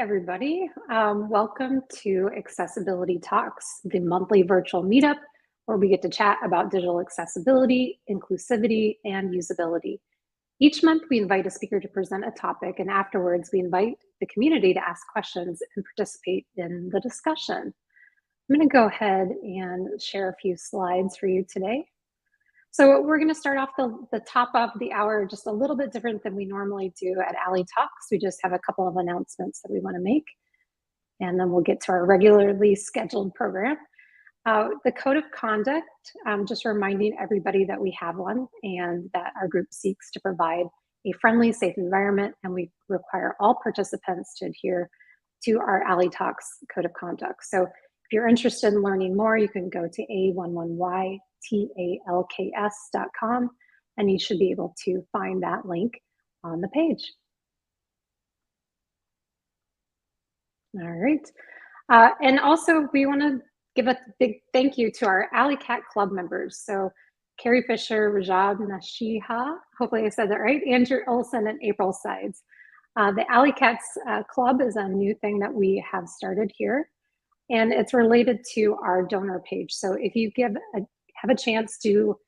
everybody. Welcome to Accessibility Talks, the monthly virtual meetup where we get to chat about digital accessibility, inclusivity, and usability. Each month, we invite a speaker to present a topic, and afterwards, we invite the community to ask questions and participate in the discussion. I'm going to go ahead and share a few slides for you today. So we're going to start off the top of the hour just a little bit different than we normally do at A11yTalks. We just have a couple of announcements that we want to make, and then we'll get to our regularly scheduled program. The code of conduct, just reminding everybody that we have one and that our group seeks to provide a friendly, safe environment, and we require all participants to adhere to our A11yTalks code of conduct. So if you're interested in learning more, you can go to A11yTalks.com, and you should be able to find that link on the page. All right. And also, we want to give a big thank you to our AlleyCat Club members. So Carrie Fisher, Rajab Nashiha, hopefully I said that right, Andrew Olson, and April Sides. The AlleyCats Club is a new thing that we have started here, and it's related to our donor page. So if you have a chance to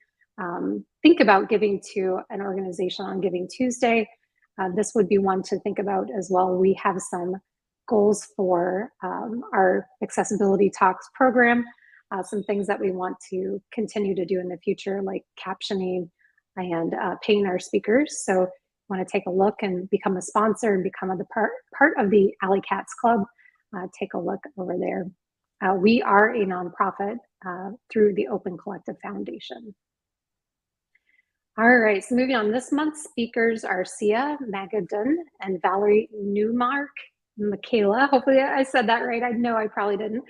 think about giving to an organization on Giving Tuesday, this would be one to think about as well. We have some goals for our Accessibility Talks program, some things that we want to continue to do in the future, like captioning and paying our speakers. So want to take a look and become a sponsor and become a part of the AlleyCats Club, take a look over there. We are a nonprofit through the Open Collective Foundation. All right, so moving on, this month's speakers are Sia Magadan and Valerie Newmark. Michaela, hopefully I said that right. I know I probably didn't.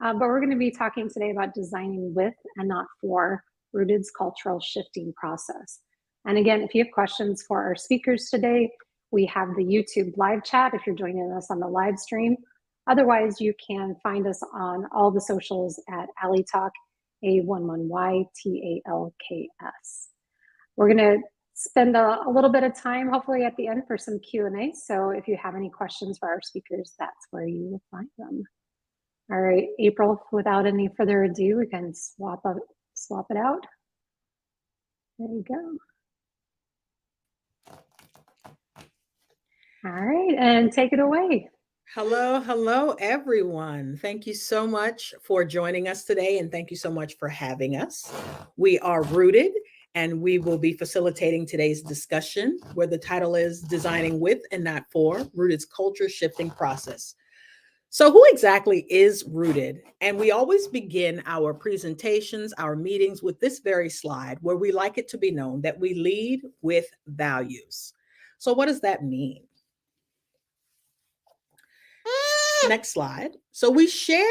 But we're going to be talking today about designing with and not for Rootid's cultural shifting process. And again, if you have questions for our speakers today, we have the YouTube live chat if you're joining us on the live stream. Otherwise, you can find us on all the socials at AlleyTalk, A11yTalks. We're going to spend a little bit of time, hopefully at the end, for some Q&A. So if you have any questions for our speakers, that's where you will find them. All right, April, without any further ado, we can swap it out. There you go. All right, and take it away. Hello, everyone. Thank you so much for joining us today, and thank you so much for having us. We are Rootid, and we will be facilitating today's discussion, where the title is Designing with and Not for Rootid's Culture Shifting Process. So who exactly is Rootid? And we always begin our presentations, our meetings with this very slide, where we like it to be known that we lead with values. So what does that mean? Next slide. So we share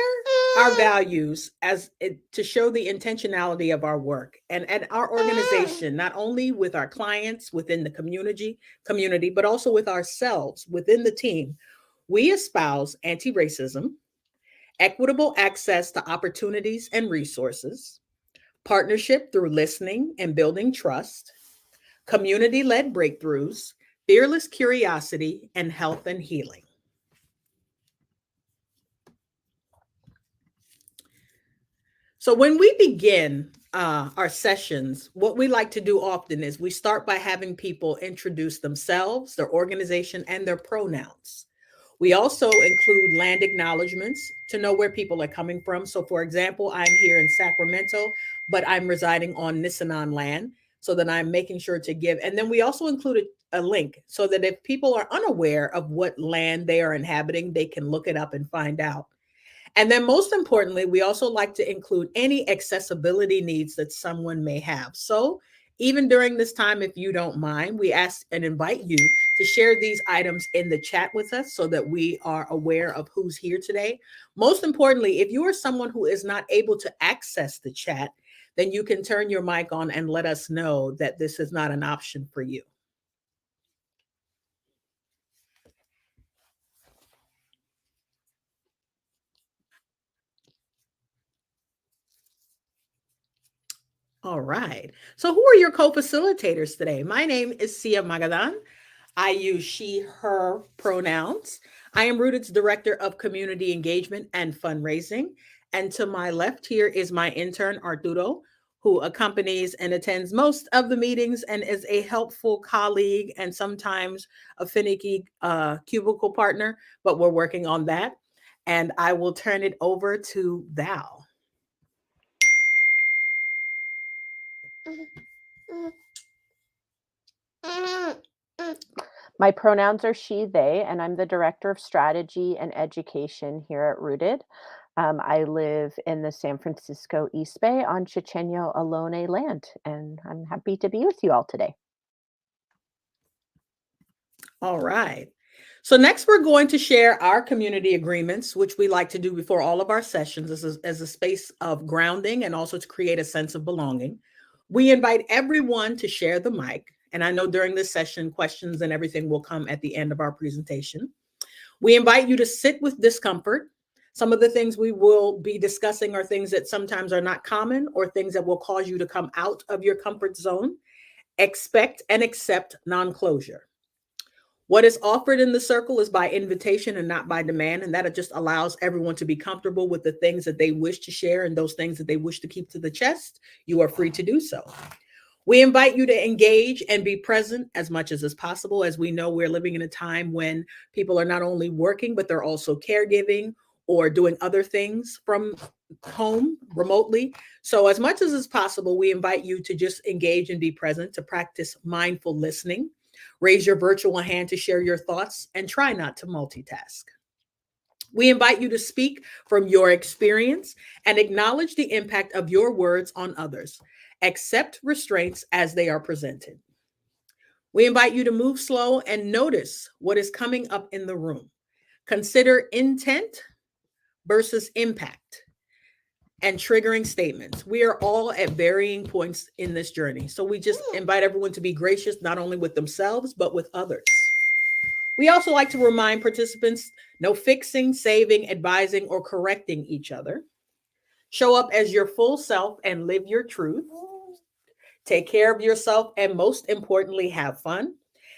our values to show the intentionality of our work and at our organization, not only with our clients within the community, but also with ourselves within the team. We espouse anti-racism, equitable access to opportunities and resources, partnership through listening and building trust, community-led breakthroughs, fearless curiosity, and health and healing. So when we begin our sessions, what we like to do often is we start by having people introduce themselves, their organization, and their pronouns. We also include land acknowledgements to know where people are coming from. So for example, I'm here in Sacramento, but I'm residing on Nisenan land, so that I'm making sure to give. And then we also included a link so that if people are unaware of what land they are inhabiting, they can look it up and find out. And then most importantly, we also like to include any accessibility needs that someone may have. So even during this time, if you don't mind, we ask and invite you to share these items in the chat with us so that we are aware of who's here today. Most importantly, if you are someone who is not able to access the chat, then you can turn your mic on and let us know that this is not an option for you. All right. So who are your co-facilitators today? My name is Sia Magadan. I use she, her pronouns. I am Rooted's Director of Community Engagement and Fundraising. And to my left here is my intern, Arturo, who accompanies and attends most of the meetings and is a helpful colleague and sometimes a finicky cubicle partner, but we're working on that. And I will turn it over to Val. My pronouns are she, they, and I'm the Director of Strategy and Education here at Rooted. I live in the San Francisco East Bay on Chichenyo Alone land, and I'm happy to be with you all today. All right. So next we're going to share our community agreements, which we like to do before all of our sessions as a space of grounding and also to create a sense of belonging. We invite everyone to share the mic. And I know during this session, questions and everything will come at the end of our presentation. We invite you to sit with discomfort. Some of the things we will be discussing are things that sometimes are not common or things that will cause you to come out of your comfort zone. Expect and accept non-closure. What is offered in the circle is by invitation and not by demand. And that just allows everyone to be comfortable with the things that they wish to share and those things that they wish to keep to the chest. You are free to do so. We invite you to engage and be present as much as is possible. As we know, we're living in a time when people are not only working, but they're also caregiving or doing other things from home remotely. So as much as is possible, we invite you to just engage and be present, to practice mindful listening. Raise your virtual hand to share your thoughts and try not to multitask. We invite you to speak from your experience and acknowledge the impact of your words on others. Accept restraints as they are presented. We invite you to move slow and notice what is coming up in the room. Consider intent versus impact and triggering statements. We are all at varying points in this journey. So we just invite everyone to be gracious, not only with themselves, but with others. We also like to remind participants, no fixing, saving, advising, or correcting each other. Show up as your full self and live your truth. Take care of yourself and most importantly, have fun.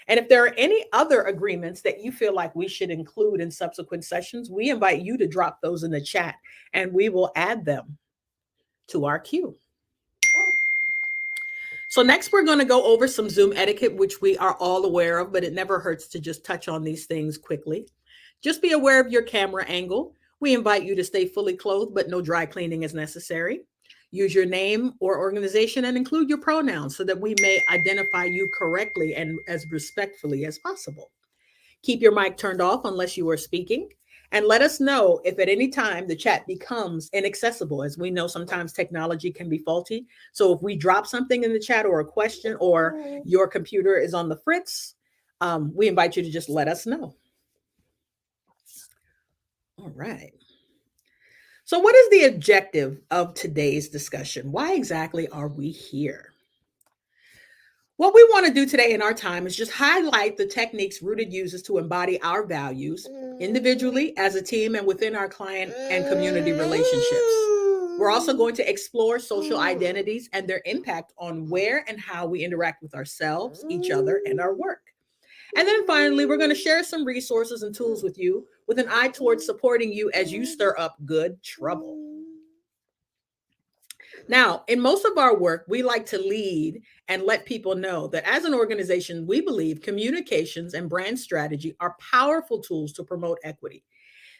And if there are any other agreements that you feel like we should include in subsequent sessions, we invite you to drop those in the chat and we will add them to our queue. So next we're going to go over some Zoom etiquette, which we are all aware of, but it never hurts to just touch on these things quickly. Just be aware of your camera angle. We invite you to stay fully clothed, but no dry cleaning is necessary. Use your name or organization and include your pronouns so that we may identify you correctly and as respectfully as possible. Keep your mic turned off unless you are speaking. And let us know if at any time the chat becomes inaccessible. As we know, sometimes technology can be faulty. So if we drop something in the chat or a question or your computer is on the fritz, we invite you to just let us know. All right. So what is the objective of today's discussion? Why exactly are we here? What we want to do today in our time is just highlight the techniques Rooted uses to embody our values individually, as a team, and within our client and community relationships. We're also going to explore social identities and their impact on where and how we interact with ourselves, each other, and our work. And then finally, we're going to share some resources and tools with you with an eye towards supporting you as you stir up good trouble. Now, in most of our work, we like to lead and let people know that as an organization, we believe communications and brand strategy are powerful tools to promote equity.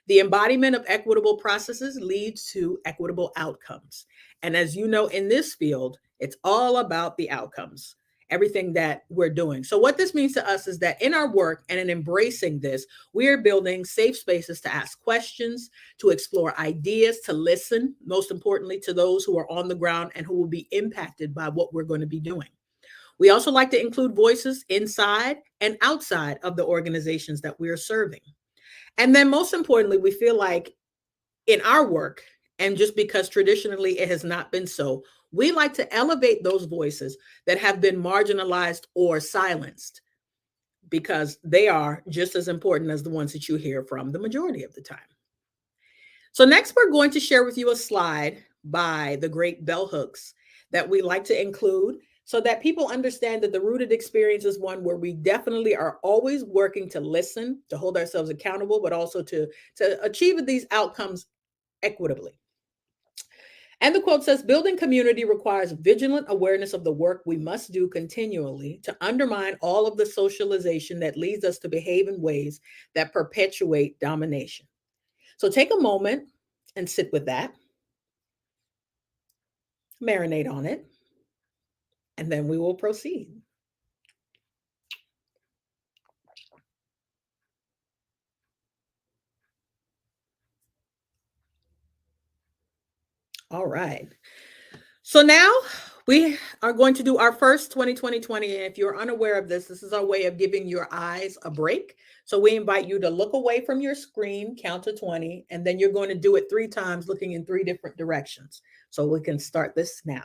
The embodiment of equitable processes leads to equitable outcomes. And as you know, in this field, it's all about the outcomes, everything that we're doing. So what this means to us is that in our work and in embracing this, we are building safe spaces to ask questions, to explore ideas, to listen, most importantly, to those who are on the ground and who will be impacted by what we're going to be doing. We also like to include voices inside and outside of the organizations that we are serving. And then most importantly, we feel like in our work, and just because traditionally it has not been so, we like to elevate those voices that have been marginalized or silenced because they are just as important as the ones that you hear from the majority of the time. So next, we're going to share with you a slide by the great Bell Hooks that we like to include so that people understand that the rooted experience is one where we definitely are always working to listen, to hold ourselves accountable, but also to achieve these outcomes equitably. And the quote says, building community requires vigilant awareness of the work we must do continually to undermine all of the socialization that leads us to behave in ways that perpetuate domination. So take a moment and sit with that, marinate on it, and then we will proceed. All right. So now we are going to do our first 2020. And if you're unaware of this, this is our way of giving your eyes a break. So we invite you to look away from your screen, count to 20, and then you're going to do it 3 times, looking in 3 different directions. So we can start this now.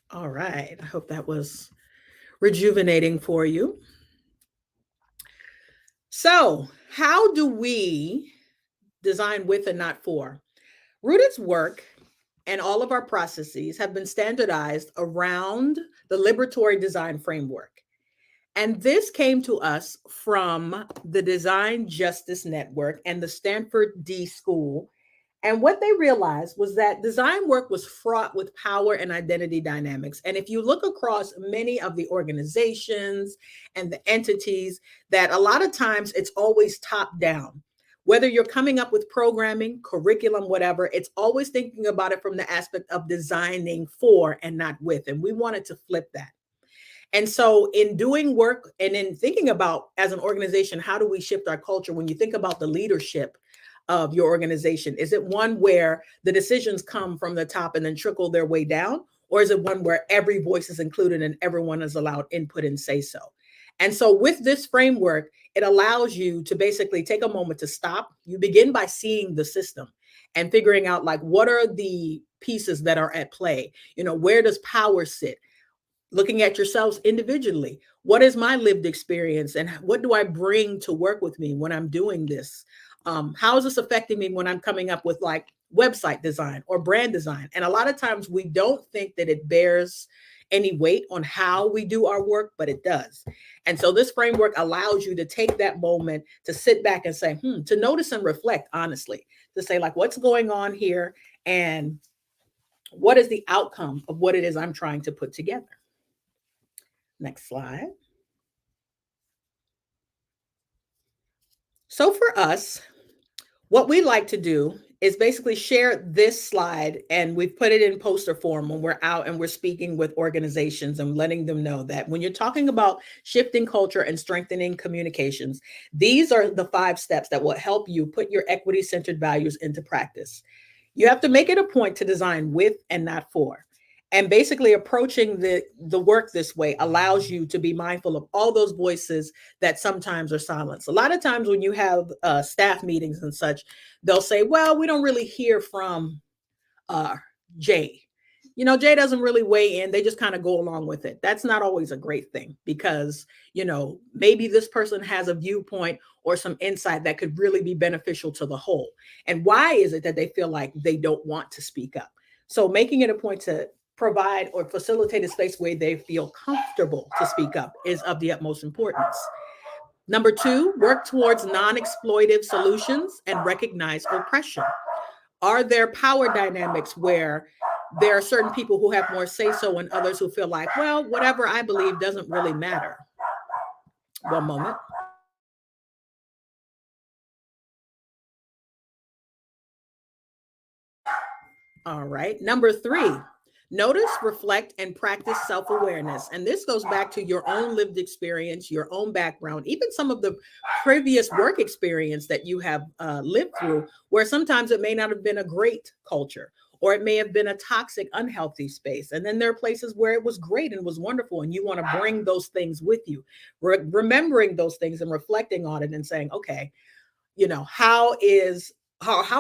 All right. I hope that was rejuvenating for you. So, how do we design with and not for? Rooted's work and all of our processes have been standardized around the Liberatory design framework. And this came to us from the Design Justice Network and the Stanford D School. And what they realized was that design work was fraught with power and identity dynamics. And if you look across many of the organizations and the entities, that a lot of times it's always top down. Whether you're coming up with programming, curriculum, whatever, it's always thinking about it from the aspect of designing for and not with. And we wanted to flip that. And so, in doing work and in thinking about as an organization, how do we shift our culture? When you think about the leadership of your organization, is it one where the decisions come from the top and then trickle their way down? Or is it one where every voice is included and everyone is allowed input and say so? And so, with this framework, it allows you to basically take a moment to stop. You begin by seeing the system and figuring out, like, what are the pieces that are at play? You know, where does power sit? Looking at yourselves individually. What is my lived experience and what do I bring to work with me when I'm doing this? How is this affecting me when I'm coming up with like website design or brand design? And a lot of times we don't think that it bears any weight on how we do our work, but it does. And so this framework allows you to take that moment to sit back and say, to notice and reflect honestly, to say like, what's going on here and what is the outcome of what it is I'm trying to put together? Next slide. So for us, what we like to do is basically share this slide, and we've put it in poster form when we're out and we're speaking with organizations and letting them know that when you're talking about shifting culture and strengthening communications, these are the 5 steps that will help you put your equity-centered values into practice. You have to make it a point to design with and not for. And basically approaching the work this way allows you to be mindful of all those voices that sometimes are silenced. A lot of times when you have staff meetings and such, they'll say, well, we don't really hear from Jay. You know, Jay doesn't really weigh in. They just kind of go along with it. That's not always a great thing because, you know, maybe this person has a viewpoint or some insight that could really be beneficial to the whole. And why is it that they feel like they don't want to speak up? So making it a point to provide or facilitate a space where they feel comfortable to speak up is of the utmost importance. Number 2, work towards non-exploitive solutions and recognize oppression. Are there power dynamics where there are certain people who have more say-so and others who feel like, well, whatever I believe doesn't really matter? One moment. All right. Number 3, notice, reflect, and practice self-awareness. And this goes back to your own lived experience, your own background, even some of the previous work experience that you have lived through, where sometimes it may not have been a great culture, or it may have been a toxic, unhealthy space. And then there are places where it was great and was wonderful, and you want to bring those things with you, remembering those things and reflecting on it and saying, okay, how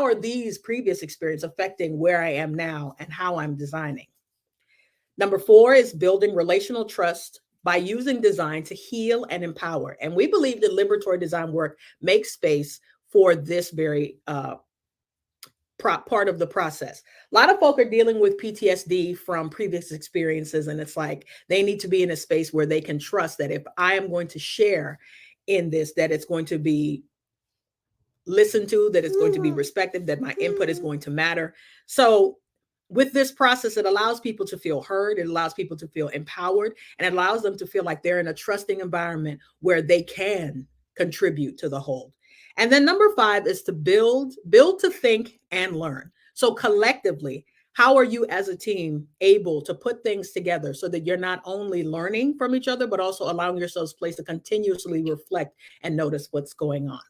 are these previous experiences affecting where I am now and how I'm designing? Number 4 is building relational trust by using design to heal and empower. And we believe that liberatory design work makes space for this very part of the process. A lot of folk are dealing with PTSD from previous experiences, and it's like they need to be in a space where they can trust that if I am going to share in this, that it's going to be listened to, that it's going to be respected, that my input is going to matter. So with this process, it allows people to feel heard, it allows people to feel empowered, and it allows them to feel like they're in a trusting environment where they can contribute to the whole. And then number 5 is to build to think and learn. So collectively, how are you as a team able to put things together so that you're not only learning from each other, but also allowing yourselves place to continuously reflect and notice what's going on?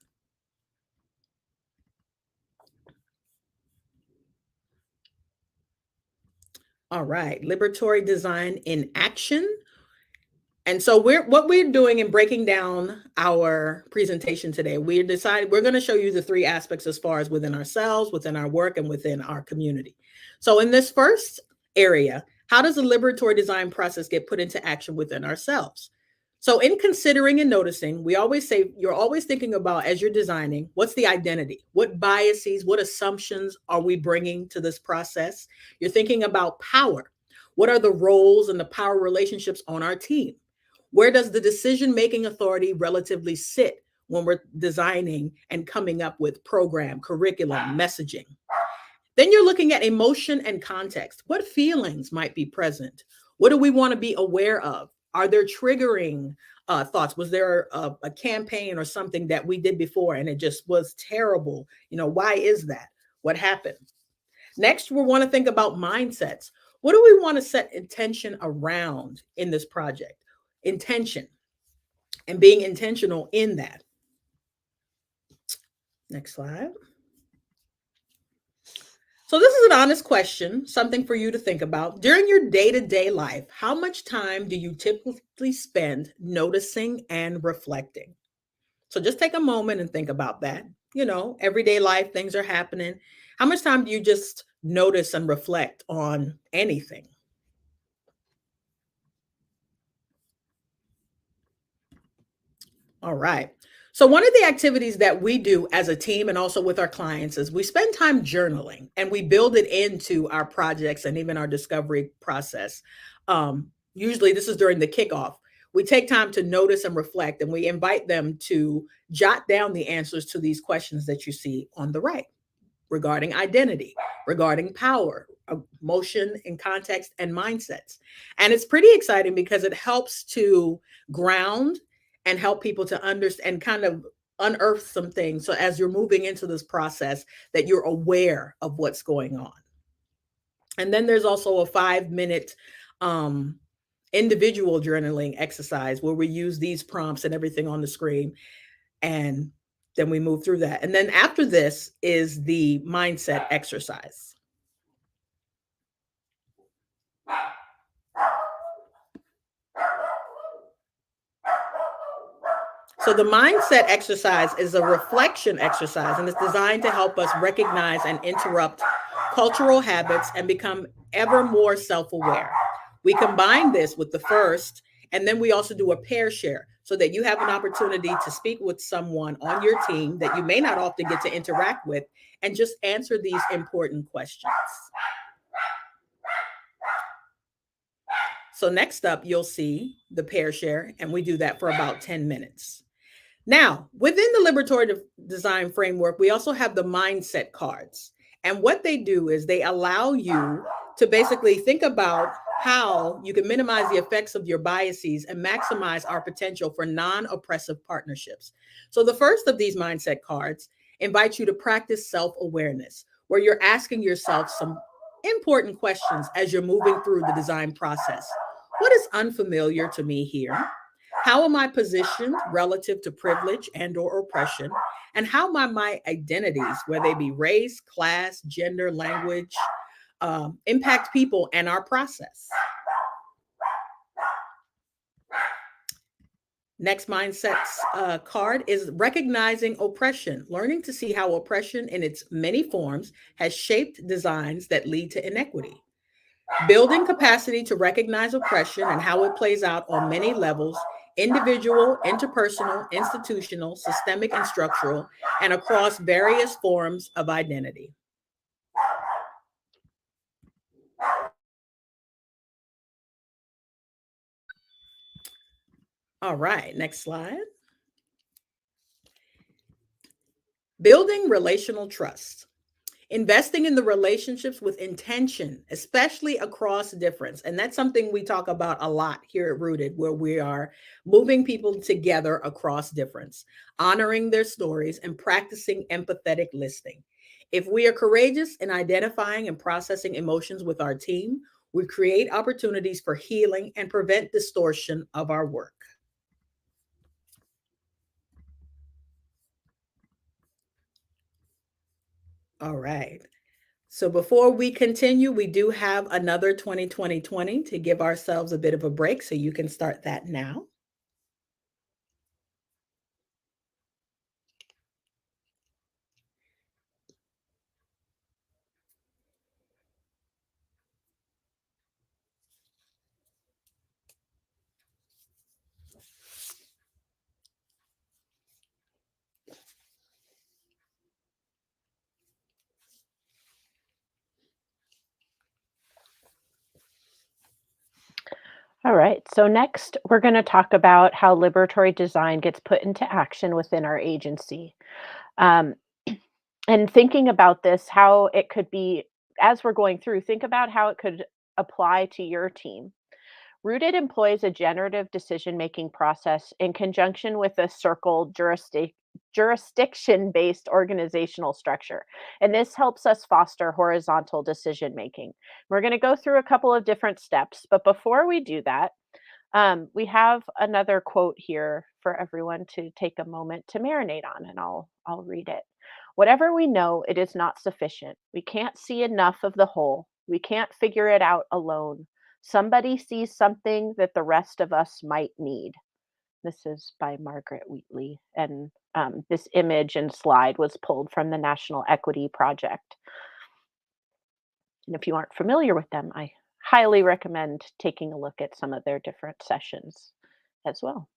All right, liberatory design in action. And so what we're doing in breaking down our presentation today, we're going to show you the 3 aspects as far as within ourselves, within our work, and within our community. So in this first area, how does the liberatory design process get put into action within ourselves? So in considering and noticing, we always say you're always thinking about, as you're designing, what's the identity? What biases, what assumptions are we bringing to this process? You're thinking about power. What are the roles and the power relationships on our team? Where does the decision-making authority relatively sit when we're designing and coming up with program, curriculum, messaging? Then you're looking at emotion and context. What feelings might be present? What do we want to be aware of? Are there triggering thoughts? Was there a campaign or something that we did before and it just was terrible? Why is that? What happened? Next, we want to think about mindsets. What do we want to set intention around in this project? Intention and being intentional in that. Next slide. So this is an honest question, something for you to think about. During your day-to-day life, how much time do you typically spend noticing and reflecting? So just take a moment and think about that. Everyday life, things are happening. How much time do you just notice and reflect on anything? All right. So one of the activities that we do as a team and also with our clients is we spend time journaling, and we build it into our projects and even our discovery process. Usually this is during the kickoff. We take time to notice and reflect, and we invite them to jot down the answers to these questions that you see on the right regarding identity, regarding power, emotion and context, and mindsets. And it's pretty exciting because it helps to ground and help people to understand and kind of unearth some things. So as you're moving into this process, that you're aware of what's going on. And then there's also a 5-minute individual journaling exercise where we use these prompts and everything on the screen. And then we move through that. And then after this is the mindset exercise. So the mindset exercise is a reflection exercise, and it's designed to help us recognize and interrupt cultural habits and become ever more self-aware. We combine this with the first, and then we also do a pair share so that you have an opportunity to speak with someone on your team that you may not often get to interact with and just answer these important questions. So next up, you'll see the pair share, and we do that for about 10 minutes. Now, within the liberatory design framework, we also have the mindset cards. And what they do is they allow you to basically think about how you can minimize the effects of your biases and maximize our potential for non-oppressive partnerships. So the first of these mindset cards invites you to practice self-awareness, where you're asking yourself some important questions as you're moving through the design process. What is unfamiliar to me here? How am I positioned relative to privilege and or oppression? And how might my identities, whether they be race, class, gender, language, impact people and our process. Next mindset's card is recognizing oppression, learning to see how oppression in its many forms has shaped designs that lead to inequity. Building capacity to recognize oppression and how it plays out on many levels: individual, interpersonal, institutional, systemic, and structural, and across various forms of identity. All right, next slide. Building relational trust. Investing in the relationships with intention, especially across difference. And that's something we talk about a lot here at Rooted, where we are moving people together across difference, honoring their stories, and practicing empathetic listening. If we are courageous in identifying and processing emotions with our team, we create opportunities for healing and prevent distortion of our work. All right. So before we continue, we do have another 2020 to give ourselves a bit of a break. So you can start that now. All right. So next, we're going to talk about how liberatory design gets put into action within our agency. Um, and thinking about this, how it could be, as we're going through, think about how it could apply to your team. Rooted employs a generative decision making process in conjunction with a circle jurisdiction based organizational structure. And this helps us foster horizontal decision making. We're going to go through a couple of different steps, but before we do that, we have another quote here for everyone to take a moment to marinate on, and I'll read it. Whatever we know, it is not sufficient. We can't see enough of the whole. We can't figure it out alone. Somebody sees something that the rest of us might need. This is by Margaret Wheatley, and this image and slide was pulled from the National Equity Project. And if you aren't familiar with them, I highly recommend taking a look at some of their different sessions as well.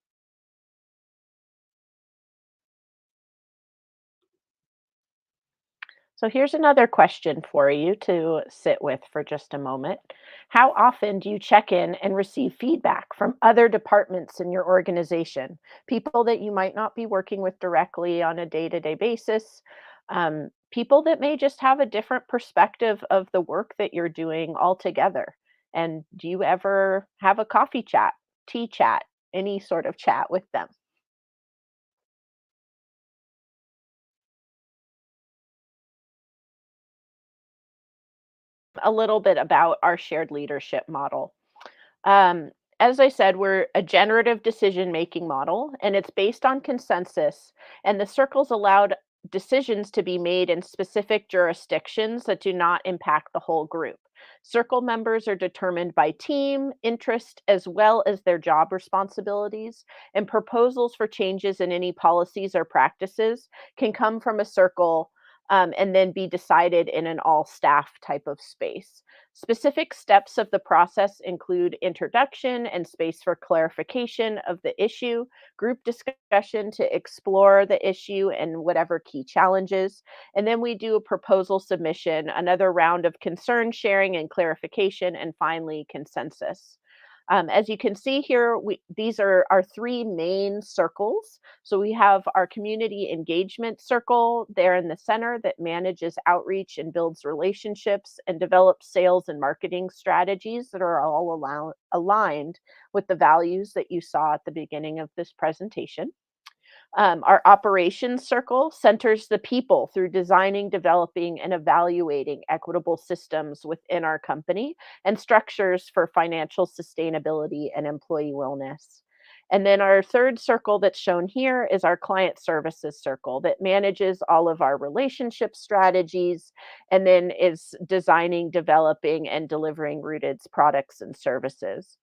So here's another question for you to sit with for just a moment. How often do you check in and receive feedback from other departments in your organization? People that you might not be working with directly on a day to day basis, people that may just have a different perspective of the work that you're doing altogether. And do you ever have a coffee chat, tea chat, any sort of chat with them? A little bit about our shared leadership model. Um, as I said, we're a generative decision making model, and it's based on consensus. And the circles allowed decisions to be made in specific jurisdictions that do not impact the whole group. Circle members are determined by team, interest, as well as their job responsibilities. And proposals for changes in any policies or practices can come from a circle, and then be decided in an all staff type of space. Specific steps of the process include introduction and space for clarification of the issue, group discussion to explore the issue and whatever key challenges, and then we do a proposal submission, another round of concern sharing and clarification, and finally consensus. As you can see here, these are our three main circles. So we have our community engagement circle there in the center that manages outreach and builds relationships and develops sales and marketing strategies that are all aligned with the values that you saw at the beginning of this presentation. Our operations circle centers the people through designing, developing, and evaluating equitable systems within our company and structures for financial sustainability and employee wellness. And then our third circle that's shown here is our client services circle that manages all of our relationship strategies and then is designing, developing, and delivering Rooted's products and services.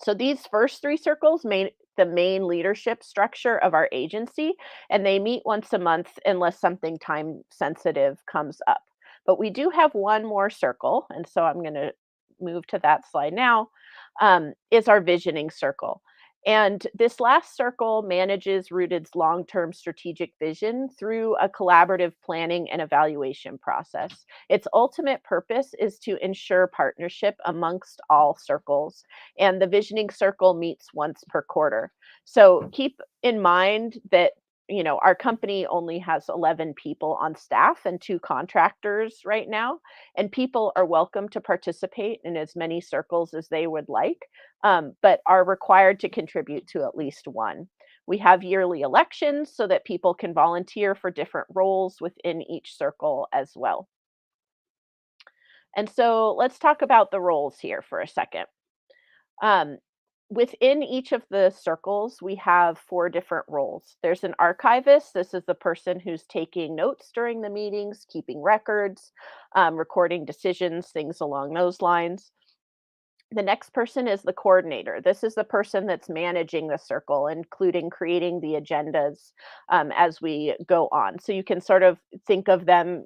So these first three circles make the main leadership structure of our agency, and they meet once a month unless something time sensitive comes up. But we do have one more circle, and so I'm going to move to that slide now, is our visioning circle. And this last circle manages Rooted's long term strategic vision through a collaborative planning and evaluation process. Its ultimate purpose is to ensure partnership amongst all circles, and the visioning circle meets once per quarter. So keep in mind that our company only has 11 people on staff and 2 contractors right now, and people are welcome to participate in as many circles as they would like, but are required to contribute to at least one. We have yearly elections so that people can volunteer for different roles within each circle as well. And so let's talk about the roles here for a second. Um, Within each of the circles, we have 4 different roles. There's an archivist. This is the person who's taking notes during the meetings, keeping records, recording decisions, things along those lines. The next person is the coordinator. This is the person that's managing the circle, including creating the agendas as we go on. So you can sort of think of them,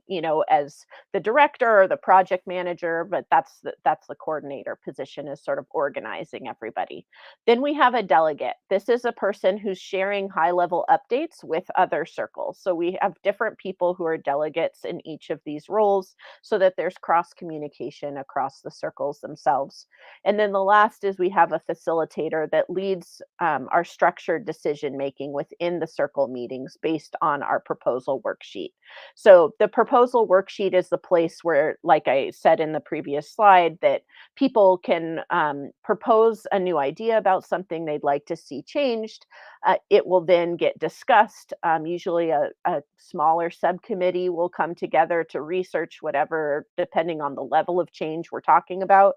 as the director or the project manager, but that's the coordinator position, is sort of organizing everybody. Then we have a delegate. This is a person who's sharing high level updates with other circles. So we have different people who are delegates in each of these roles so that there's cross communication across the circles themselves. And then the last is we have a facilitator that leads our structured decision making within the circle meetings based on our proposal worksheet. So the proposal worksheet is the place where, like I said in the previous slide, that people can propose a new idea about something they'd like to see changed. It will then get discussed. Usually a smaller subcommittee will come together to research whatever, depending on the level of change we're talking about.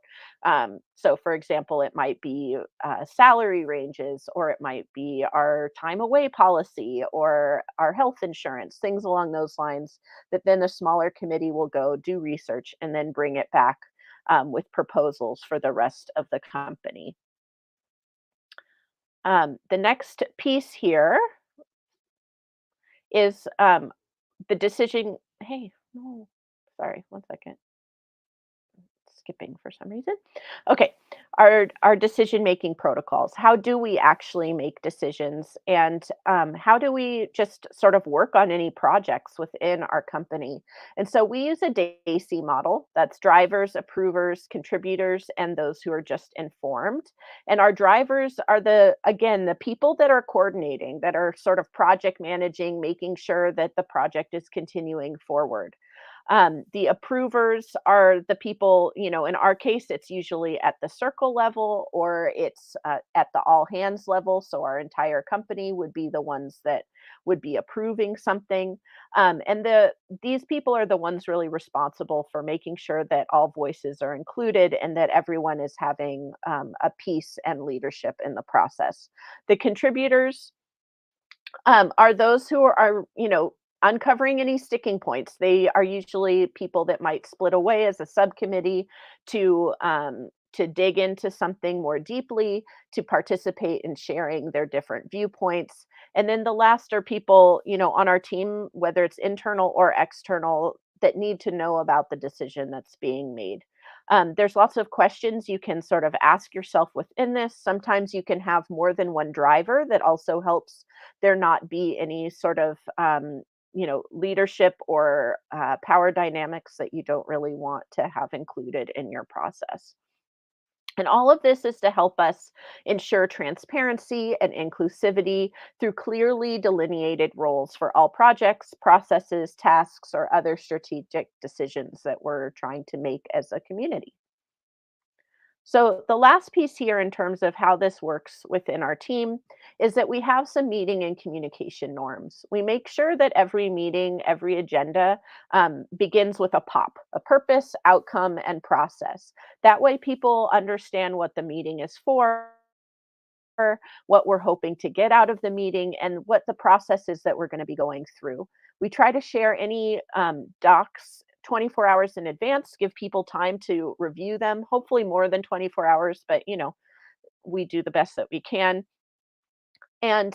So, for example, it might be salary ranges, or it might be our time away policy, or our health insurance, things along those lines, that then the smaller committee will go do research and then bring it back with proposals for the rest of the company. The next piece here is the decision. Hey, no, sorry, one second. Skipping for some reason. Okay, our decision making protocols. How do we actually make decisions, and how do we just sort of work on any projects within our company? And so we use a DAISY model. That's drivers, approvers, contributors, and those who are just informed. And our drivers are the people that are coordinating, that are sort of project managing, making sure that the project is continuing forward. The approvers are the people, in our case, it's usually at the circle level, or it's at the all hands level. So our entire company would be the ones that would be approving something. And these people are the ones really responsible for making sure that all voices are included and that everyone is having a piece and leadership in the process. The contributors are those who are, uncovering any sticking points. They are usually people that might split away as a subcommittee to dig into something more deeply, to participate in sharing their different viewpoints. And then the last are people, on our team, whether it's internal or external, that need to know about the decision that's being made. There's lots of questions you can sort of ask yourself within this. Sometimes you can have more than one driver that also helps there not be any sort of leadership or power dynamics that you don't really want to have included in your process. And all of this is to help us ensure transparency and inclusivity through clearly delineated roles for all projects, processes, tasks, or other strategic decisions that we're trying to make as a community. So, the last piece here in terms of how this works within our team is that we have some meeting and communication norms. We make sure that every meeting, every agenda begins with a POP, a purpose, outcome, and process. That way, people understand what the meeting is for what we're hoping to get out of the meeting, and what the process is that we're going to be going through. We try to share any docs 24 hours in advance, give people time to review them, hopefully more than 24 hours, but we do the best that we can. And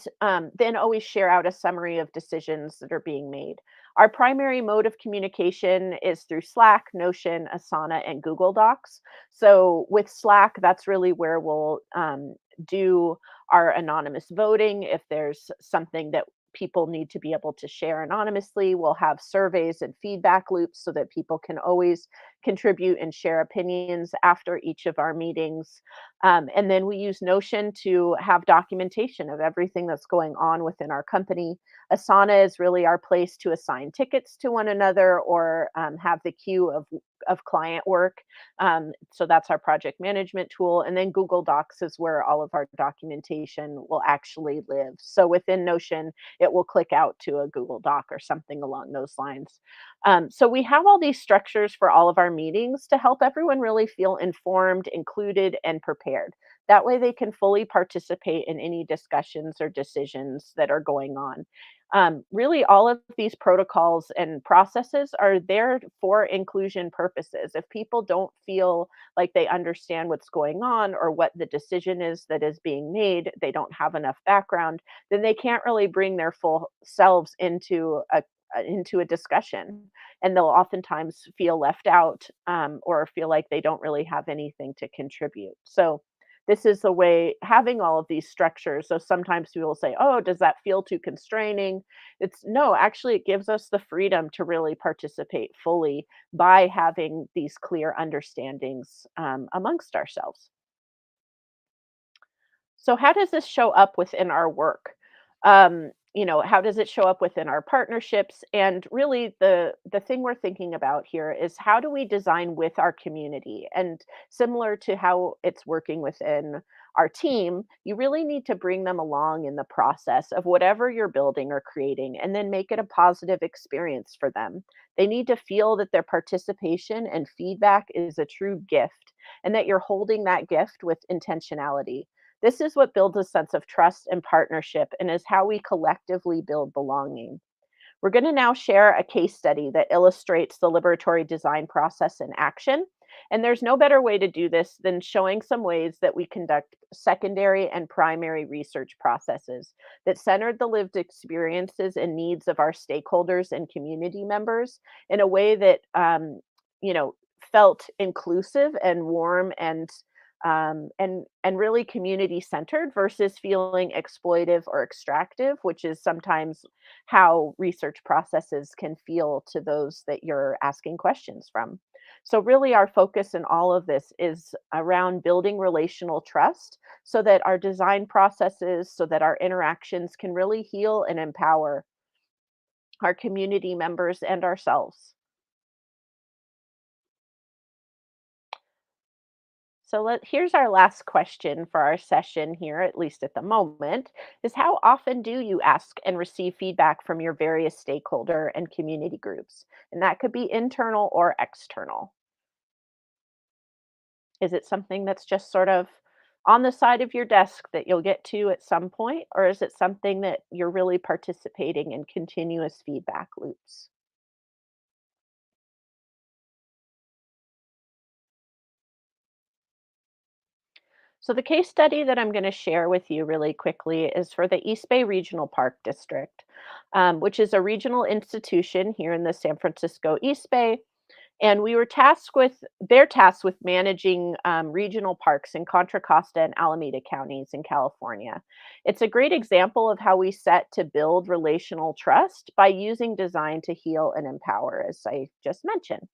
then always share out a summary of decisions that are being made. Our primary mode of communication is through Slack, Notion, Asana, and Google Docs. So with Slack, that's really where we'll do our anonymous voting. If there's something that people need to be able to share anonymously, we'll have surveys and feedback loops so that people can always contribute and share opinions after each of our meetings. And then we use Notion to have documentation of everything that's going on within our company. Asana is really our place to assign tickets to one another or have the queue of client work. So that's our project management tool. And then Google Docs is where all of our documentation will actually live. So within Notion, it will click out to a Google Doc or something along those lines. So we have all these structures for all of our meetings to help everyone really feel informed, included, and prepared. That way they can fully participate in any discussions or decisions that are going on. Really, all of these protocols and processes are there for inclusion purposes. If people don't feel like they understand what's going on or what the decision is that is being made, they don't have enough background, then they can't really bring their full selves into a discussion, and they'll oftentimes feel left out or feel like they don't really have anything to contribute. So this is the way having all of these structures. So sometimes people say, oh, does that feel too constraining? It's no, actually, it gives us the freedom to really participate fully by having these clear understandings amongst ourselves. So how does this show up within our work? How does it show up within our partnerships? And really the thing we're thinking about here is how do we design with our community? And similar to how it's working within our team, you really need to bring them along in the process of whatever you're building or creating and then make it a positive experience for them. They need to feel that their participation and feedback is a true gift and that you're holding that gift with intentionality. This is what builds a sense of trust and partnership and is how we collectively build belonging. We're going to now share a case study that illustrates the liberatory design process in action. And there's no better way to do this than showing some ways that we conduct secondary and primary research processes that centered the lived experiences and needs of our stakeholders and community members in a way that, you know, felt inclusive and warm and really community centered versus feeling exploitive or extractive, which is sometimes how research processes can feel to those that you're asking questions from. So really our focus in all of this is around building relational trust so that our design processes, so that our interactions can really heal and empower our community members and ourselves. Here's our last question for our session here, at least at the moment, is how often do you ask and receive feedback from your various stakeholder and community groups? And that could be internal or external. Is it something that's just sort of on the side of your desk that you'll get to at some point, or is it something that you're really participating in continuous feedback loops? So the case study that I'm going to share with you really quickly is for the East Bay Regional Park District, which is a regional institution here in the San Francisco East Bay. And they're tasked with managing regional parks in Contra Costa and Alameda counties in California. It's a great example of how we set to build relational trust by using design to heal and empower, as I just mentioned.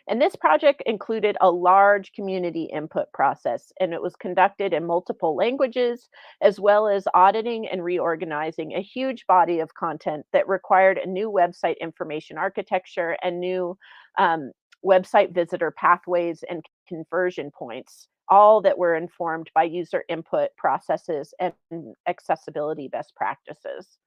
And this project included a large community input process, and it was conducted in multiple languages, as well as auditing and reorganizing a huge body of content that required a new website information architecture and new um, website visitor pathways and conversion points, all that were informed by user input processes and accessibility best practices.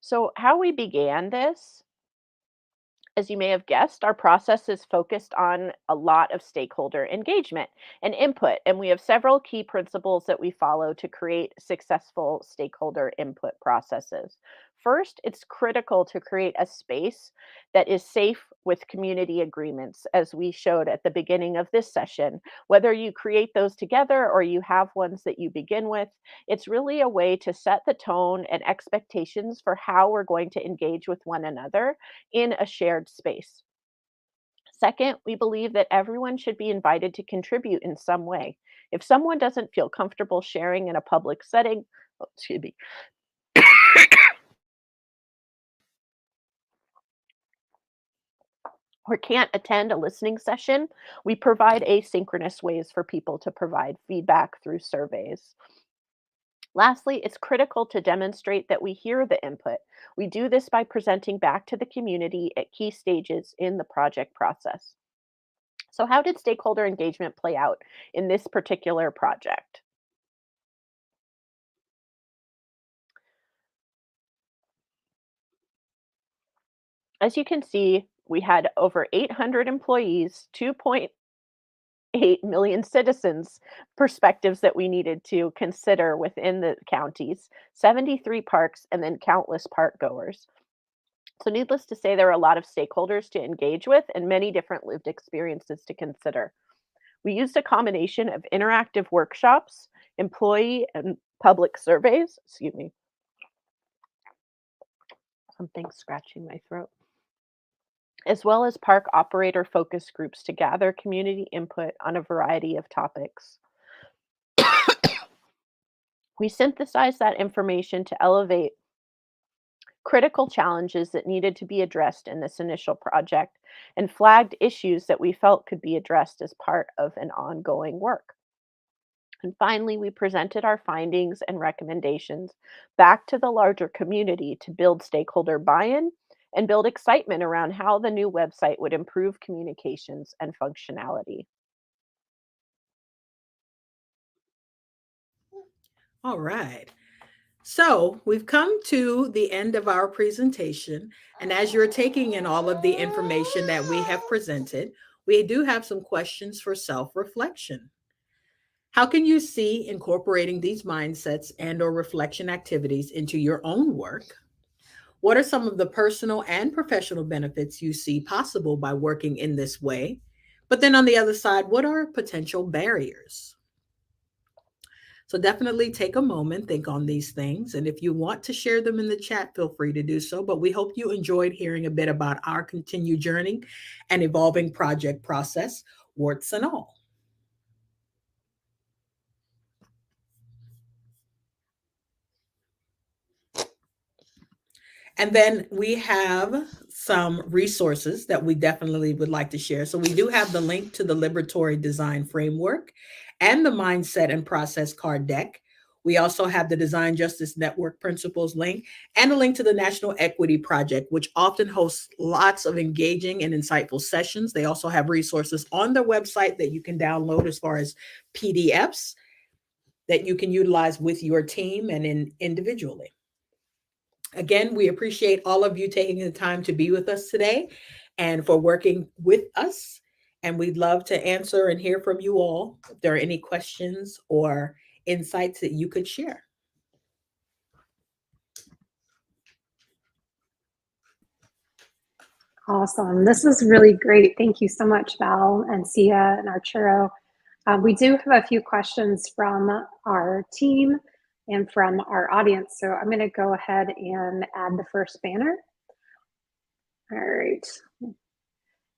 So, how we began this As you may have guessed, our process is focused on a lot of stakeholder engagement and input, and we have several key principles that we follow to create successful stakeholder input processes. First, it's critical to create a space that is safe with community agreements, as we showed at the beginning of this session. Whether you create those together or you have ones that you begin with, it's really a way to set the tone and expectations for how we're going to engage with one another in a shared space. Second, we believe that everyone should be invited to contribute in some way. If someone doesn't feel comfortable sharing in a public setting, oh, excuse me, or can't attend a listening session, we provide asynchronous ways for people to provide feedback through surveys. Lastly, it's critical to demonstrate that we hear the input. We do this by presenting back to the community at key stages in the project process. So, how did stakeholder engagement play out in this particular project? As you can see, we had over 800 employees, 2.8 million citizens' perspectives that we needed to consider within the counties, 73 parks, and then countless park goers. So, needless to say, there are a lot of stakeholders to engage with and many different lived experiences to consider. We used a combination of interactive workshops, employee and public surveys, excuse me, something scratching my throat, as well as park operator focus groups to gather community input on a variety of topics. We synthesized that information to elevate critical challenges that needed to be addressed in this initial project and flagged issues that we felt could be addressed as part of an ongoing work. And finally, we presented our findings and recommendations back to the larger community to build stakeholder buy in and build excitement around how the new website would improve communications and functionality. All right. So we've come to the end of our presentation. And as you're taking in all of the information that we have presented, we do have some questions for self-reflection. How can you see incorporating these mindsets and or reflection activities into your own work? What are some of the personal and professional benefits you see possible by working in this way? But then on the other side, what are potential barriers? So definitely take a moment, think on these things. And if you want to share them in the chat, feel free to do so. But we hope you enjoyed hearing a bit about our continued journey and evolving project process, warts and all. And then we have some resources that we definitely would like to share. So we do have the link to the Liberatory Design Framework and the Mindset and Process Card Deck. We also have the Design Justice Network Principles link and a link to the National Equity Project, which often hosts lots of engaging and insightful sessions. They also have resources on their website that you can download as far as PDFs that you can utilize with your team and individually. Again, we appreciate all of you taking the time to be with us today and for working with us. And we'd love to answer and hear from you all if there are any questions or insights that you could share. Awesome. This is really great. Thank you so much, Val and Sia and Arturo. We do have a few questions from our team and from our audience. So I'm going to go ahead and add the first banner. All right.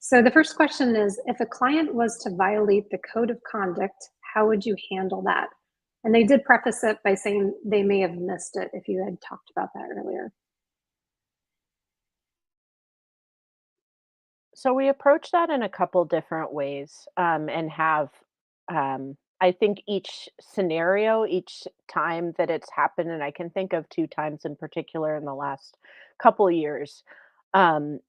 So the first question is, if a client was to violate the code of conduct, how would you handle that? And they did preface it by saying they may have missed it if you had talked about that earlier. So we approach that in a couple different ways, and have, I think each scenario, each time that it's happened, and I can think of two times in particular in the last couple years. Um,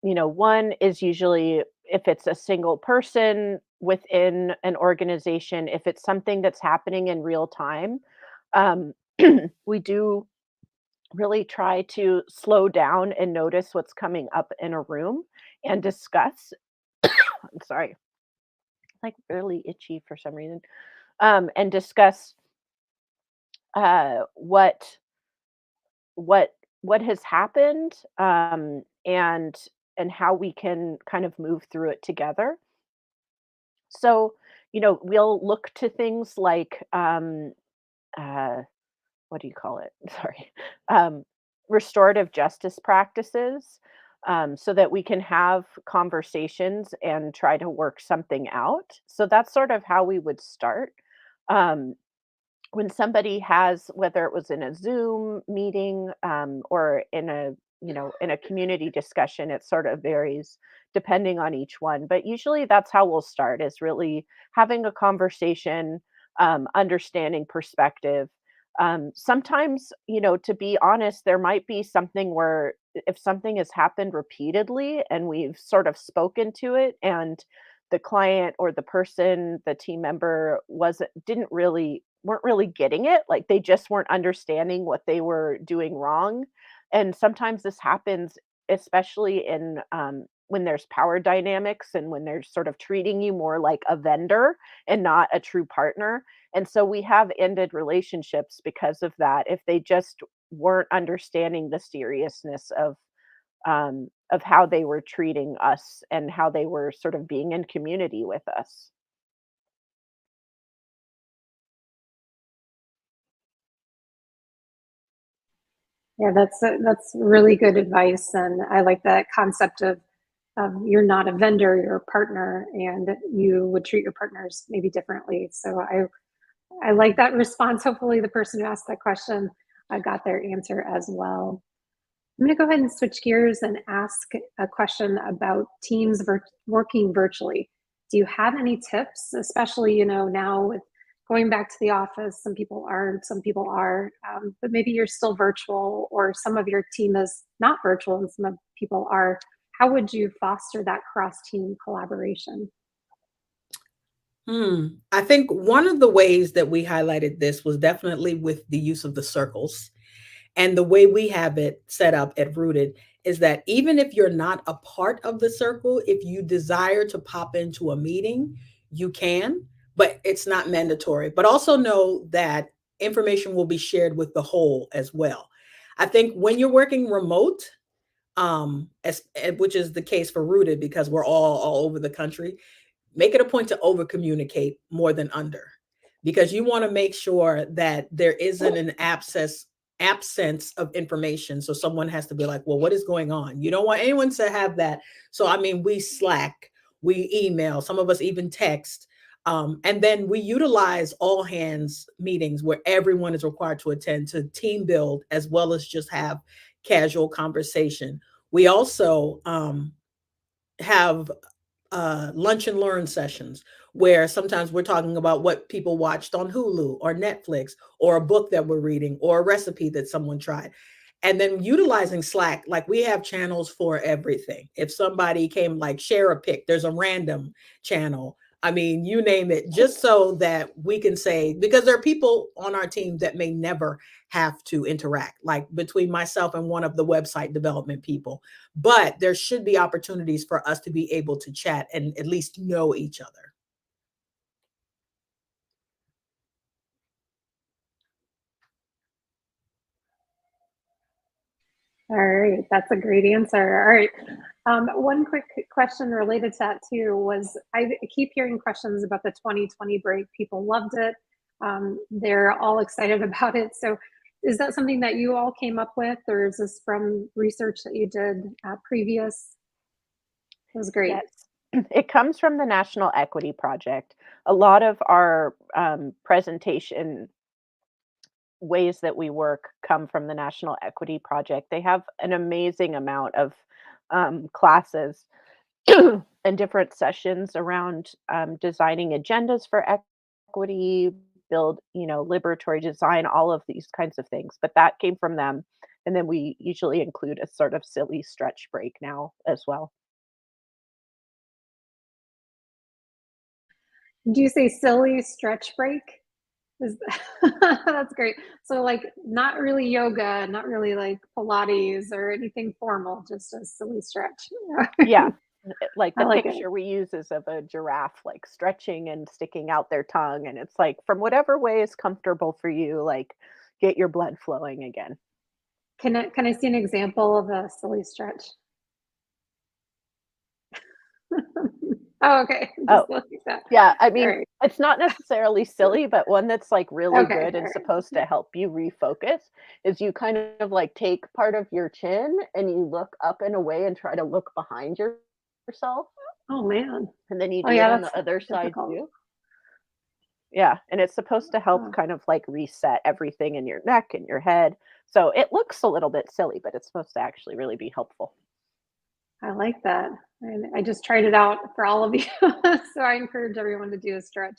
one is usually if it's a single person within an organization, if it's something that's happening in real time, um, we do really try to slow down and notice what's coming up in a room and discuss. I'm sorry, like really itchy for some reason. And discuss what what what has happened, and how we can kind of move through it together. So, we'll look to things like uh, what do you call it? Sorry, um, restorative justice practices, so that we can have conversations and try to work something out. So that's sort of how we would start. Um, when somebody has, whether it was in a Zoom meeting, or in a community discussion, it sort of varies depending on each one, but usually that's how we'll start, is really having a conversation, understanding perspective. Sometimes, to be honest, there might be something where, if something has happened repeatedly and we've sort of spoken to it, and the client or the person, the team member, wasn't didn't really weren't really getting it, like they just weren't understanding what they were doing wrong. And sometimes this happens, especially in, when there's power dynamics and when they're sort of treating you more like a vendor and not a true partner. And so we have ended relationships because of that, if they just weren't understanding the seriousness of how they were treating us and how they were sort of being in community with us. Yeah, that's really good advice, and I like that concept of you're not a vendor, you're a partner, and you would treat your partners maybe differently. So I like that response. Hopefully, the person who asked that question got their answer as well. I'm going to go ahead and switch gears and ask a question about teams working virtually. Do you have any tips, especially now with going back to the office? Some people aren't, some people are, but maybe you're still virtual, or some of your team is not virtual, and some of people are. How would you foster that cross-team collaboration? I think one of the ways that we highlighted this was definitely with the use of the circles. And the way we have it set up at Rooted is that even if you're not a part of the circle, if you desire to pop into a meeting, you can, but it's not mandatory. But also know that information will be shared with the whole as well. I think when you're working remote, which is the case for Rooted because we're all over the country, make it a point to over communicate more than under, because you want to make sure that there isn't an absence of information, so someone has to be like, well, what is going on? You don't want anyone to have that. So I mean, we Slack, we email, some of us even text, and then we utilize all hands meetings where everyone is required to attend, to team build as well as just have casual conversation. We also have lunch and learn sessions where sometimes we're talking about what people watched on Hulu or Netflix, or a book that we're reading, or a recipe that someone tried. And then utilizing Slack, like we have channels for everything. If somebody came, like share a pic, there's a random channel. I mean, you name it, just so that we can say, because there are people on our team that may never have to interact, like between myself and one of the website development people, but there should be opportunities for us to be able to chat and at least know each other. All right, that's a great answer. All right. One quick question related to that too was, I keep hearing questions about the 2020 break. People loved it. They're all excited about it. So is that something that you all came up with, or is this from research that you did previous? It was great. Yes. It comes from the National Equity Project. A lot of our presentation ways that we work come from the National Equity Project. They have an amazing amount of classes and different sessions around designing agendas for equity, build, liberatory design, all of these kinds of things. But that came from them. And then we usually include a sort of silly stretch break now as well. Do you say silly stretch break? That's great. So like not really yoga, not really like Pilates or anything formal, just a silly stretch. Yeah. Like I the like it. picture we use is of a giraffe like stretching and sticking out their tongue. And it's like from whatever way is comfortable for you, like get your blood flowing again. Can I see an example of a silly stretch? Oh, okay. Oh, Just like that. yeah. I All mean, right. it's not necessarily silly, but one that's like really Okay. good All and right. supposed to help you refocus is you kind of like take part of your chin and you look up and away and try to look behind yourself. Oh man. And then you Oh do it yeah, on that's the other side difficult. too. Yeah, and it's supposed to help Oh, kind of like reset everything in your neck and your head. So it looks a little bit silly, but it's supposed to actually really be helpful. I like that. And I just tried it out for all of you. So I encourage everyone to do a stretch.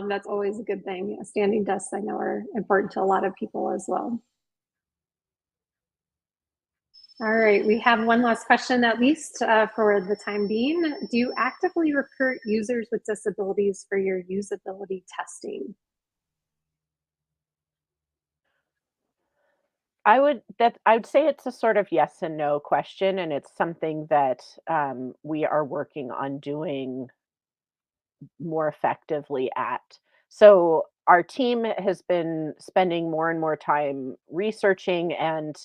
That's always a good thing. Standing desks, I know, are important to a lot of people as well. All right, we have one last question, at least for the time being. Do you actively recruit users with disabilities for your usability testing? I would say it's a sort of yes and no question, and it's something that we are working on doing more effectively at. So our team has been spending more and more time researching, and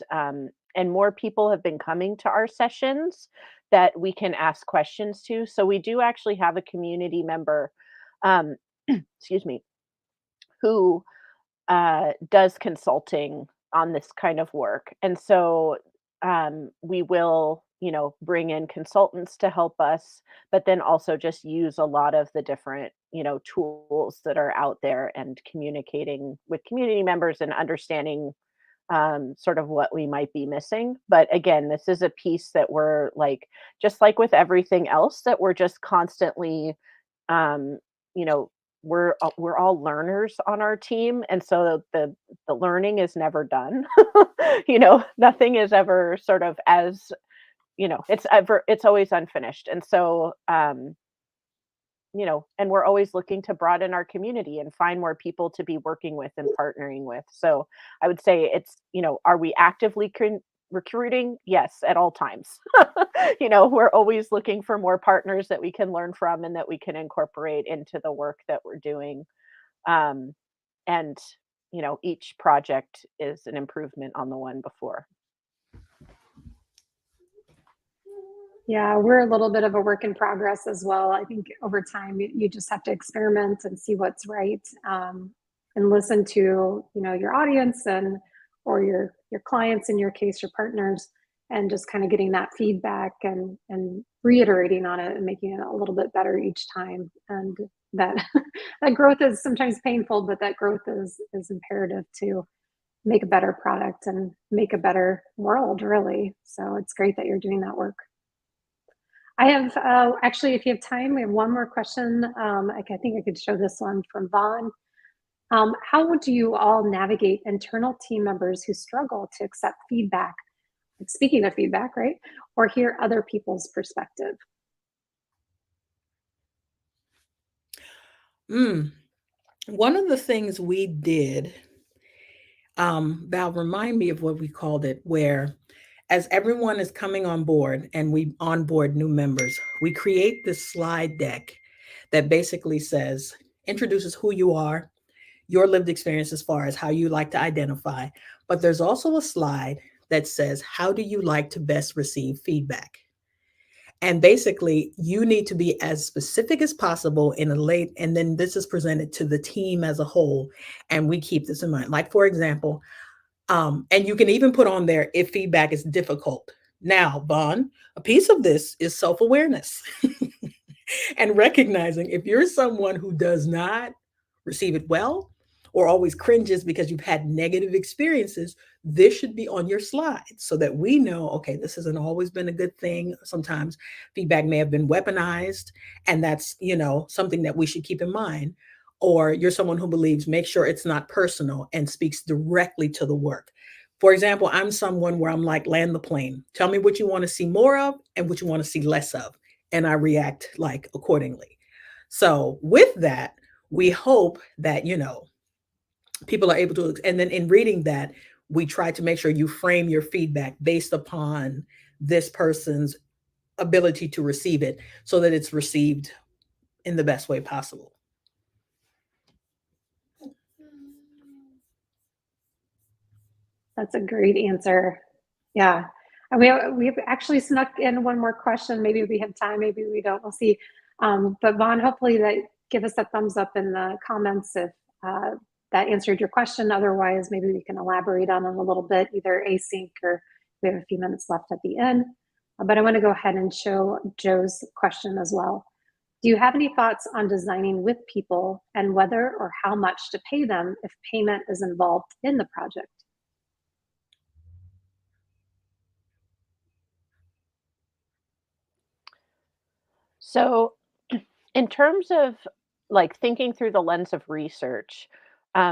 more people have been coming to our sessions that we can ask questions to. So we do actually have a community member, um, excuse me, who does consulting on this kind of work. And so we will, bring in consultants to help us, but then also just use a lot of the different, tools that are out there and communicating with community members and understanding sort of what we might be missing. But again, this is a piece that we're like, just like with everything else, that we're just constantly um, you know, we're all learners on our team, and so the learning is never done. Nothing is ever sort of as it's always unfinished, and so and we're always looking to broaden our community and find more people to be working with and partnering with. So I would say are we actively recruiting? Yes, at all times. We're always looking for more partners that we can learn from and that we can incorporate into the work that we're doing. Um, and, each project is an improvement on the one before. Yeah, we're a little bit of a work in progress as well. I think over time, you just have to experiment and see what's right, and listen to your audience and or your clients, in your case, your partners, and just kind of getting that feedback and reiterating on it and making it a little bit better each time. And that that growth is sometimes painful, but that growth is imperative to make a better product and make a better world, really. So it's great that you're doing that work. I have actually, if you have time, we have one more question. I think I could show this one from Vaughn. How would you all navigate internal team members who struggle to accept feedback? Speaking of feedback, right? Or hear other people's perspective? One of the things we did, Val, remind me of what we called it, where as everyone is coming on board and we onboard new members, we create this slide deck that basically says, introduces who you are, your lived experience as far as how you like to identify. But there's also a slide that says, how do you like to best receive feedback? And basically, you need to be as specific as possible in a late, and then this is presented to the team as a whole. And we keep this in mind. Like, for example, and you can even put on there if feedback is difficult. Now, Vaughn, a piece of this is self awareness and recognizing if you're someone who does not receive it well or always cringes because you've had negative experiences, this should be on your slide so that we know, okay, this hasn't always been a good thing. Sometimes feedback may have been weaponized, and that's, something that we should keep in mind. Or you're someone who believes, make sure it's not personal and speaks directly to the work. For example, I'm someone where I'm like, land the plane. Tell me what you want to see more of and what you want to see less of. And I react like accordingly. So with that, we hope that, people are able to, and then in reading that, we try to make sure you frame your feedback based upon this person's ability to receive it so that it's received in the best way possible. That's a great answer. Yeah. And we've actually snuck in one more question. Maybe we have time, maybe we don't, we'll see. But Vaughn, hopefully that give us a thumbs up in the comments if that answered your question. Otherwise, maybe we can elaborate on it a little bit, either async or we have a few minutes left at the end. But I want to go ahead and show Joe's question as well. Do you have any thoughts on designing with people and whether or how much to pay them if payment is involved in the project? So, in terms of like thinking through the lens of research,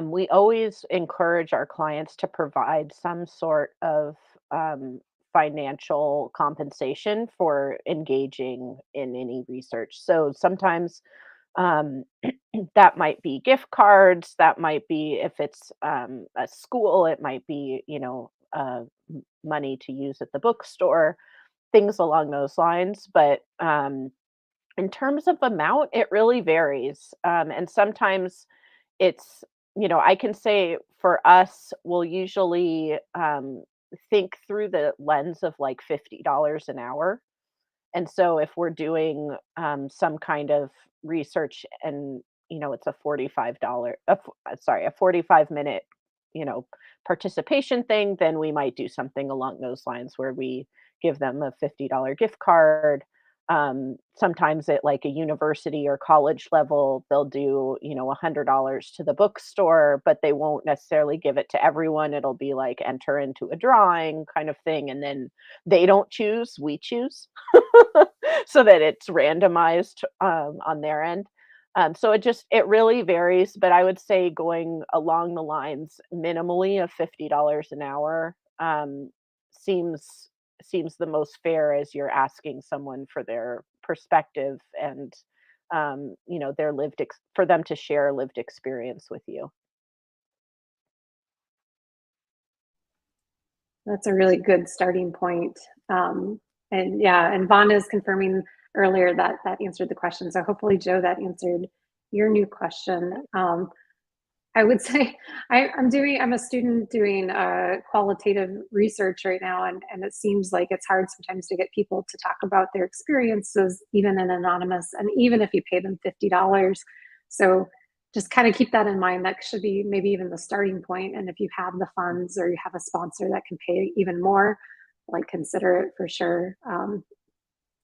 we always encourage our clients to provide some sort of financial compensation for engaging in any research. So sometimes um, that might be gift cards, that might be if it's a school, it might be, money to use at the bookstore, things along those lines. But in terms of amount, it really varies. And sometimes it's, I can say for us, we'll usually think through the lens of like $50 an hour. And so if we're doing some kind of research and, it's a a 45-minute, you know, participation thing, then we might do something along those lines where we give them a $50 gift card. Sometimes at like a university or college level, they'll do, $100 to the bookstore, but they won't necessarily give it to everyone. It'll be like enter into a drawing kind of thing. And then they don't choose, we choose. So that it's randomized on their end. So it really varies, but I would say going along the lines minimally of $50 an hour seems the most fair as you're asking someone for their perspective and their for them to share lived experience with you. That's a really good starting point. And yeah, and Vaughn is confirming earlier that that answered the question. So hopefully, Joe, that answered your new question. I would say I'm a student doing qualitative research right now, and it seems like it's hard sometimes to get people to talk about their experiences, even in anonymous, and even if you pay them $50. So just kind of keep that in mind. That should be maybe even the starting point. And if you have the funds or you have a sponsor that can pay even more, like consider it for sure.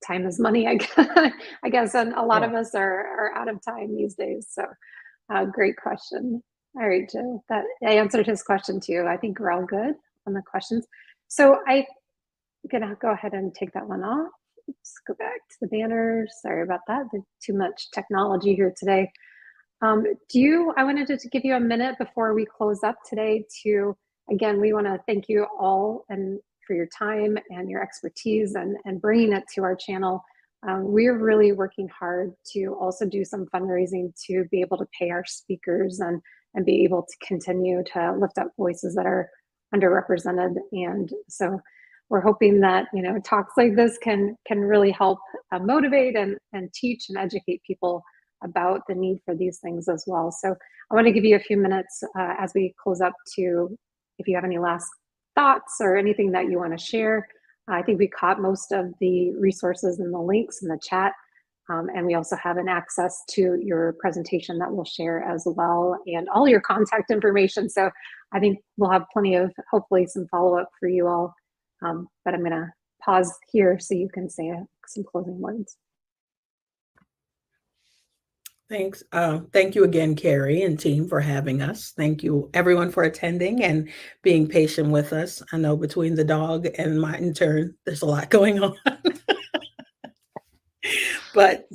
Time is money, I guess, I guess, and a lot Yeah. of us are out of time these days. So great question. All right, Joe, that I answered his question too. I think we're all good on the questions. So I'm gonna go ahead and take that one off. Let's go back to the banner. Sorry about that. There's too much technology here today. I wanted to give you a minute before we close up today to, again, we want to thank you all and for your time and your expertise and bringing it to our channel. We're really working hard to also do some fundraising to be able to pay our speakers and be able to continue to lift up voices that are underrepresented. And so we're hoping that, talks like this can really help motivate and teach and educate people about the need for these things as well. So I want to give you a few minutes as we close up to, if you have any last thoughts or anything that you want to share. I think we caught most of the resources and the links in the chat. And we also have an access to your presentation that we'll share as well and all your contact information. So I think we'll have plenty of, hopefully, some follow-up for you all. But I'm going to pause here so you can say some closing words. Thanks. Thank you again, Carrie and team, for having us. Thank you, everyone, for attending and being patient with us. I know between the dog and my intern, there's a lot going on. But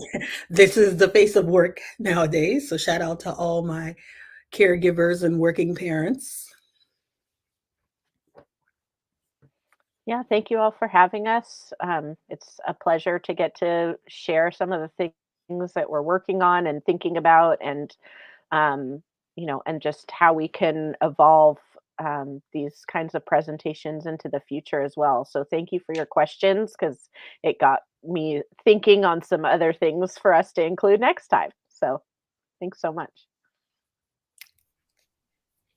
this is the face of work nowadays. So shout out to all my caregivers and working parents. Yeah, thank you all for having us. It's a pleasure to get to share some of the things that we're working on and thinking about, and and just how we can evolve these kinds of presentations into the future as well. So thank you for your questions, because it got me thinking on some other things for us to include next time. So thanks so much.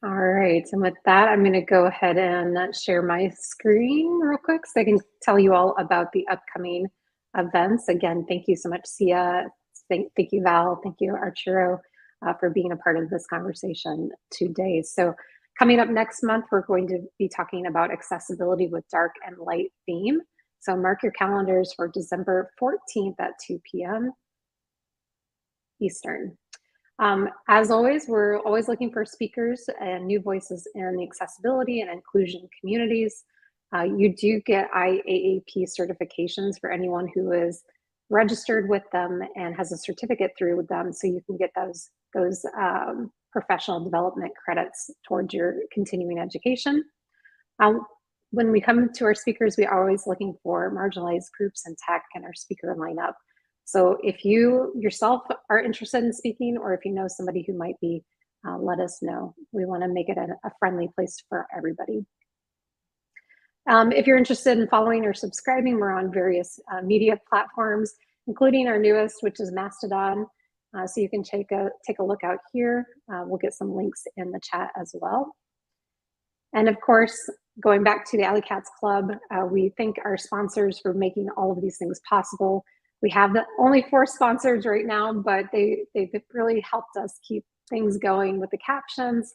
All right, and with that, I'm going to go ahead and share my screen real quick so I can tell you all about the upcoming events. Again, thank you so much, Sia. Thank you, Val. Thank you, Arturo, for being a part of this conversation today. So coming up next month, we're going to be talking about accessibility with dark and light theme. So mark your calendars for December 14th at 2 p.m. Eastern. As always, we're always looking for speakers and new voices in the accessibility and inclusion communities. You do get IAAP certifications for anyone who is registered with them and has a certificate through with them, so you can get those professional development credits towards your continuing education. When we come to our speakers, we are always looking for marginalized groups in tech and our speaker lineup. So if you yourself are interested in speaking, or if you know somebody who might be, let us know. We want to make it a friendly place for everybody. If you're interested in following or subscribing, we're on various media platforms, including our newest, which is Mastodon. So you can take a look out here. We'll get some links in the chat as well. And of course, going back to the Alley Cats Club, we thank our sponsors for making all of these things possible. We have only 4 sponsors right now, but they've really helped us keep things going with the captions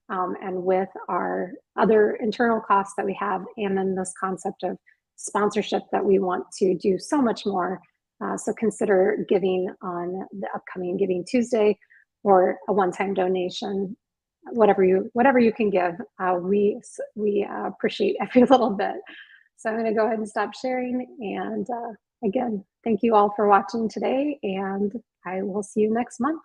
and with our other internal costs that we have, and then this concept of sponsorship that we want to do so much more. So consider giving on the upcoming Giving Tuesday, or a one-time donation, whatever you can give. We appreciate every little bit. So I'm going to go ahead and stop sharing, and again, thank you all for watching today, and I will see you next month.